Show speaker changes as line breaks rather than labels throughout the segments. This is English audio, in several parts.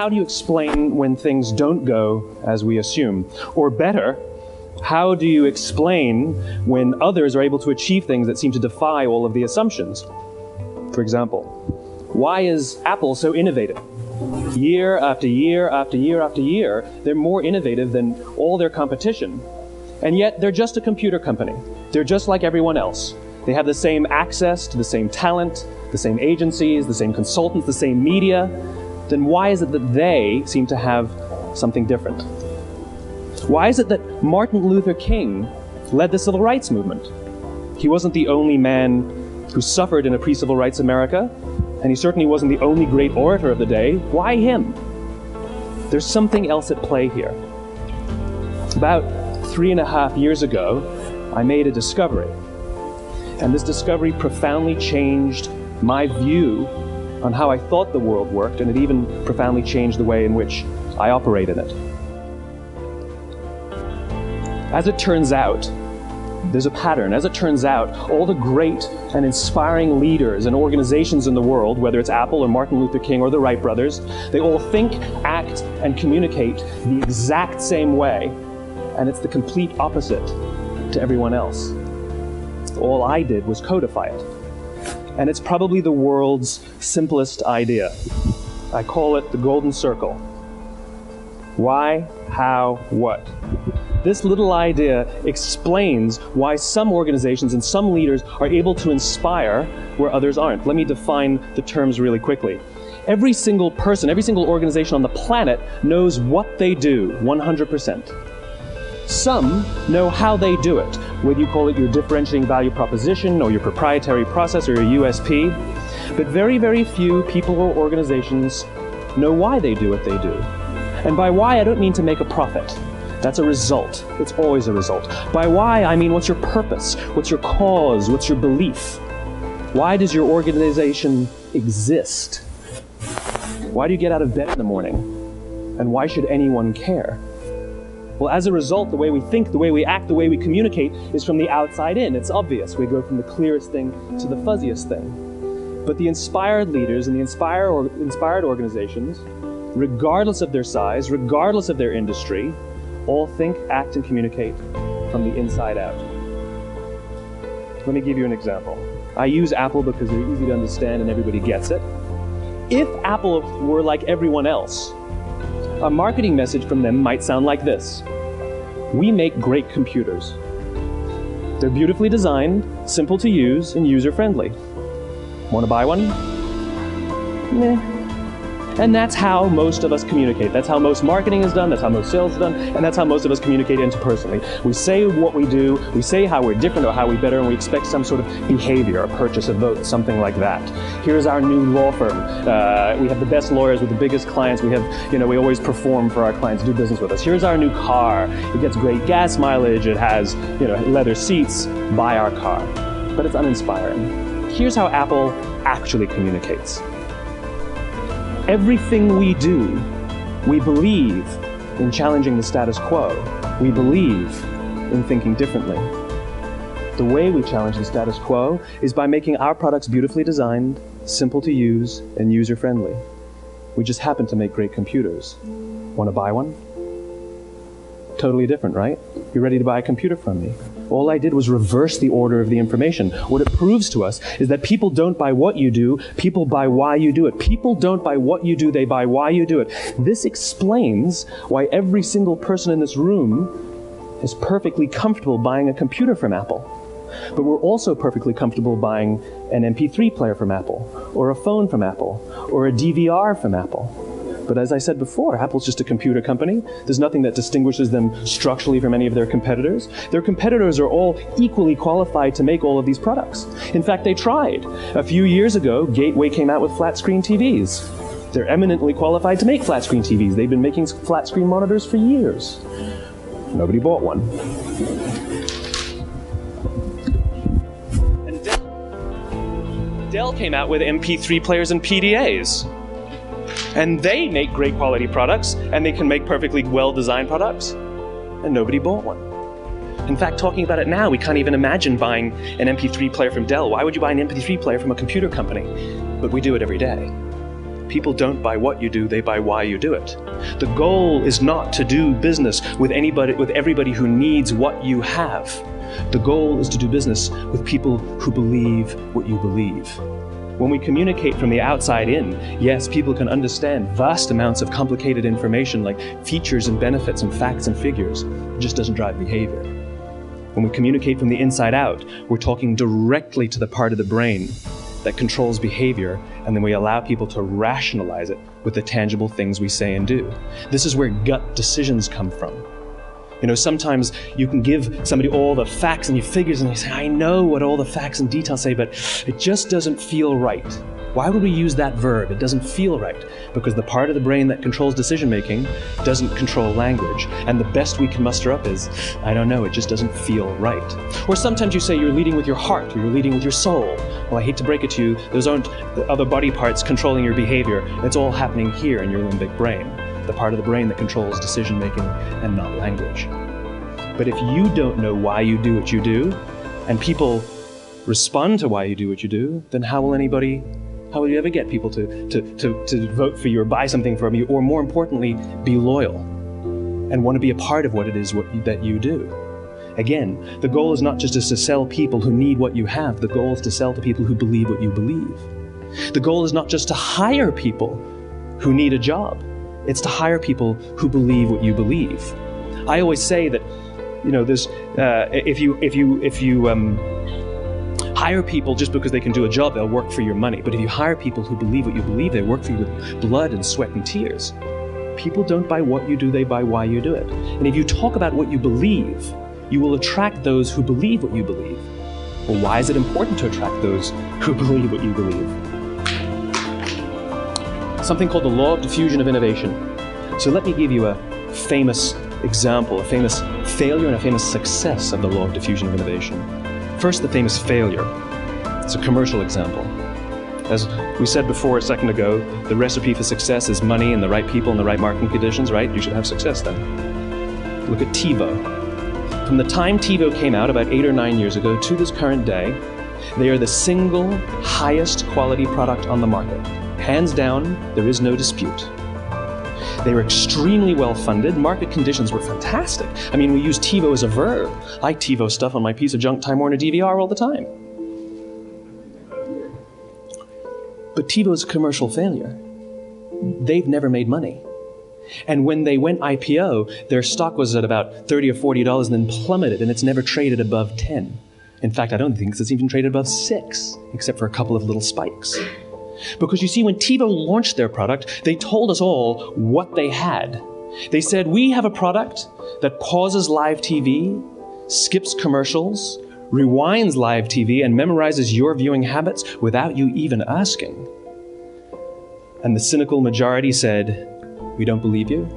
how do you explain when things don't go as we assume? Or better, how do you explain when others are able to achieve things that seem to defy all of the assumptions? For example, why is Apple so innovative? Year after year after year after year, they're more innovative than all their competition. And yet they're just a computer company. They're just like everyone else. They have the same access to the same talent, the same agencies, the same consultants, the same media. Then why is it that they seem to have something different? Why is it that Martin Luther King led the civil rights movement? He wasn't the only man who suffered in a pre-civil rights America, and he certainly wasn't the only great orator of the day. Why him? There's something else at play here. About 3.5 years ago, I made a discovery. And this discovery profoundly changed my view on how I thought the world worked, and it even profoundly changed the way in which I operate in it. As it turns out, there's a pattern. As it turns out, all the great and inspiring leaders and organizations in the world, whether it's Apple or Martin Luther King or the Wright brothers, they all think, act, and communicate the exact same way, and it's the complete opposite to everyone else. All I did was codify it. And it's probably the world's simplest idea. I call it the golden circle. Why, how, what? This little idea explains why some organizations and some leaders are able to inspire where others aren't. Let me define the terms really quickly. Every single person, every single organization on the planet knows what they do 100%. Some know how they do it, whether you call it your differentiating value proposition or your proprietary process or your USP. But very, very few people or organizations know why they do what they do. And by why, I don't mean to make a profit. That's a result. It's always a result. By why, I mean what's your purpose? What's your cause? What's your belief? Why does your organization exist? Why do you get out of bed in the morning? And why should anyone care? Well, as a result, the way we think, the way we act, the way we communicate is from the outside in. It's obvious. We go from the clearest thing to the fuzziest thing. But the inspired leaders and the inspired organizations, regardless of their size, regardless of their industry, all think, act, and communicate from the inside out. Let me give you an example. I use Apple because they're easy to understand and everybody gets it. If Apple were like everyone else, a marketing message from them might sound like this. We make great computers. They're beautifully designed, simple to use, and user-friendly. Want to buy one? Meh. And that's how most of us communicate. That's how most marketing is done, that's how most sales is done, and that's how most of us communicate interpersonally. We say what we do, we say how we're different or how we're better, and we expect some sort of behavior, a purchase, a vote, something like that. Here's our new law firm. We have the best lawyers with the biggest clients. We have, we always perform for our clients, do business with us. Here's our new car. It gets great gas mileage. It has, leather seats. Buy our car. But it's uninspiring. Here's how Apple actually communicates. Everything we do, we believe in challenging the status quo. We believe in thinking differently. The way we challenge the status quo is by making our products beautifully designed, simple to use, and user-friendly. We just happen to make great computers. Want to buy one? Totally different, right? You're ready to buy a computer from me. All I did was reverse the order of the information. What it proves to us is that people don't buy what you do, people buy why you do it. People don't buy what you do, they buy why you do it. This explains why every single person in this room is perfectly comfortable buying a computer from Apple. But we're also perfectly comfortable buying an MP3 player from Apple, or a phone from Apple, or a DVR from Apple. But as I said before, Apple's just a computer company. There's nothing that distinguishes them structurally from any of their competitors. Their competitors are all equally qualified to make all of these products. In fact, they tried. A few years ago, Gateway came out with flat-screen TVs. They're eminently qualified to make flat-screen TVs. They've been making flat-screen monitors for years. Nobody bought one. And Dell came out with MP3 players and PDAs. And they make great quality products, and they can make perfectly well-designed products, and nobody bought one. In fact, talking about it now, we can't even imagine buying an MP3 player from Dell. Why would you buy an MP3 player from a computer company? But we do it every day. People don't buy what you do, they buy why you do it. The goal is not to do business with everybody who needs what you have. The goal is to do business with people who believe what you believe. When we communicate from the outside in, yes, people can understand vast amounts of complicated information like features and benefits and facts and figures. It just doesn't drive behavior. When we communicate from the inside out, we're talking directly to the part of the brain that controls behavior, and then we allow people to rationalize it with the tangible things we say and do. This is where gut decisions come from. You know, sometimes you can give somebody all the facts and your figures and they say, I know what all the facts and details say, but it just doesn't feel right. Why would we use that verb? It doesn't feel right. Because the part of the brain that controls decision-making doesn't control language. And the best we can muster up is, I don't know, it just doesn't feel right. Or sometimes you say you're leading with your heart, or you're leading with your soul. Well, I hate to break it to you, those aren't the other body parts controlling your behavior. It's all happening here in your limbic brain, the part of the brain that controls decision-making and not language. But if you don't know why you do what you do, and people respond to why you do what you do, then how will you ever get people to vote for you or buy something from you, or more importantly, be loyal and want to be a part of what it is that you do? Again, the goal is not just to sell people who need what you have. The goal is to sell to people who believe what you believe. The goal is not just to hire people who need a job. It's to hire people who believe what you believe. I always say that, you know, if you hire people just because they can do a job, they'll work for your money. But if you hire people who believe what you believe, they work for you with blood and sweat and tears. People don't buy what you do, they buy why you do it. And if you talk about what you believe, you will attract those who believe what you believe. Well, why is it important to attract those who believe what you believe? Something called the law of diffusion of innovation. So let me give you a famous example, a famous failure and a famous success of the law of diffusion of innovation. First, the famous failure. It's a commercial example. As we said before a second ago, the recipe for success is money and the right people and the right marketing conditions, right? You should have success then. Look at TiVo. From the time TiVo came out about 8 or 9 years ago to this current day, they are the single highest quality product on the market. Hands down, there is no dispute. They were extremely well funded. Market conditions were fantastic. I mean, we use TiVo as a verb. I TiVo stuff on my piece of junk Time Warner DVR all the time. But TiVo is a commercial failure. They've never made money. And when they went IPO, their stock was at about $30 or $40 and then plummeted, and it's never traded above 10. In fact, I don't think it's even traded above 6, except for a couple of little spikes. Because you see, when TiVo launched their product, they told us all what they had. They said, we have a product that pauses live TV, skips commercials, rewinds live TV, and memorizes your viewing habits without you even asking. And the cynical majority said, we don't believe you,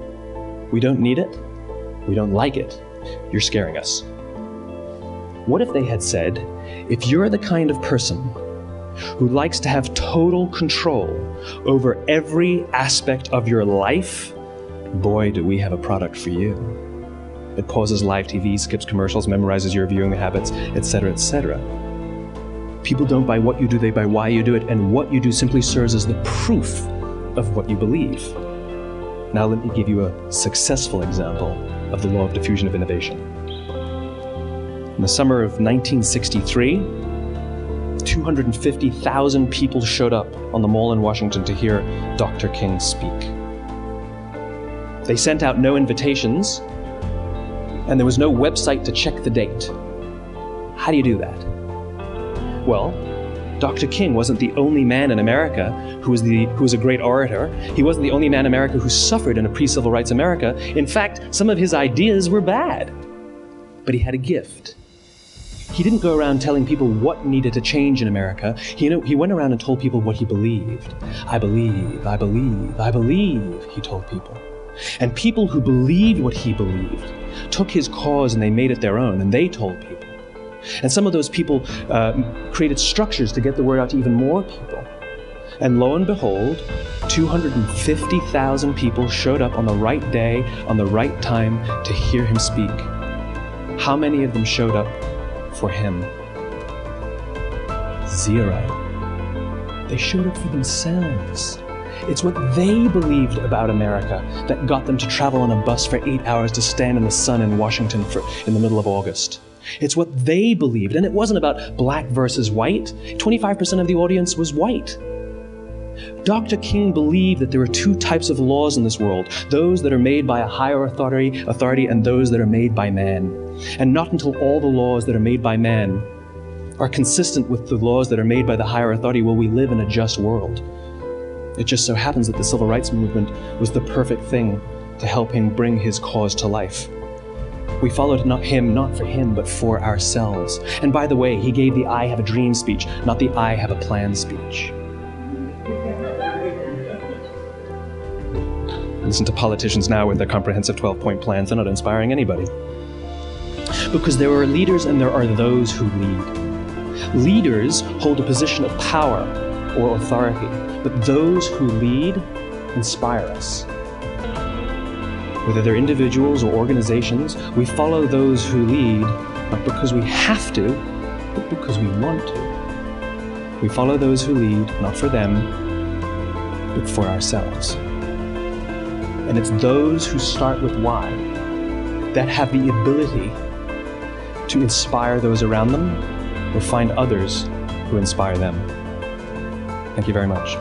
we don't need it, we don't like it, you're scaring us. What if they had said, if you're the kind of person who likes to have total control over every aspect of your life, boy, do we have a product for you. It pauses live TV, skips commercials, memorizes your viewing habits, etc., etc. People don't buy what you do, they buy why you do it, and what you do simply serves as the proof of what you believe. Now let me give you a successful example of the law of diffusion of innovation. In the summer of 1963, 250,000 people showed up on the Mall in Washington to hear Dr. King speak. They sent out no invitations, and there was no website to check the date. How do you do that? Well, Dr. King wasn't the only man in America who was a great orator. He wasn't the only man in America who suffered in a pre-civil rights America. In fact, some of his ideas were bad, but he had a gift. He didn't go around telling people what needed to change in America. He went around and told people what he believed. I believe, I believe, I believe, he told people. And people who believed what he believed took his cause and they made it their own, and they told people. And some of those people created structures to get the word out to even more people. And lo and behold, 250,000 people showed up on the right day, on the right time to hear him speak. How many of them showed up for him? 0. They showed up for themselves. It's what they believed about America that got them to travel on a bus for 8 hours to stand in the sun in Washington in the middle of August. It's what they believed, and it wasn't about black versus white. 25% of the audience was white. Dr. King believed that there are two types of laws in this world, those that are made by a higher authority and those that are made by man. And not until all the laws that are made by man are consistent with the laws that are made by the higher authority will we live in a just world. It just so happens that the civil rights movement was the perfect thing to help him bring his cause to life. We followed him not for him, but for ourselves. And by the way, he gave the I have a dream speech, not the I have a plan speech. Listen to politicians now with their comprehensive 12-point plans. They're not inspiring anybody. Because there are leaders and there are those who lead. Leaders hold a position of power or authority, but those who lead inspire us. Whether they're individuals or organizations, we follow those who lead, not because we have to, but because we want to. We follow those who lead, not for them, but for ourselves. And it's those who start with why that have the ability to inspire those around them or find others who inspire them. Thank you very much.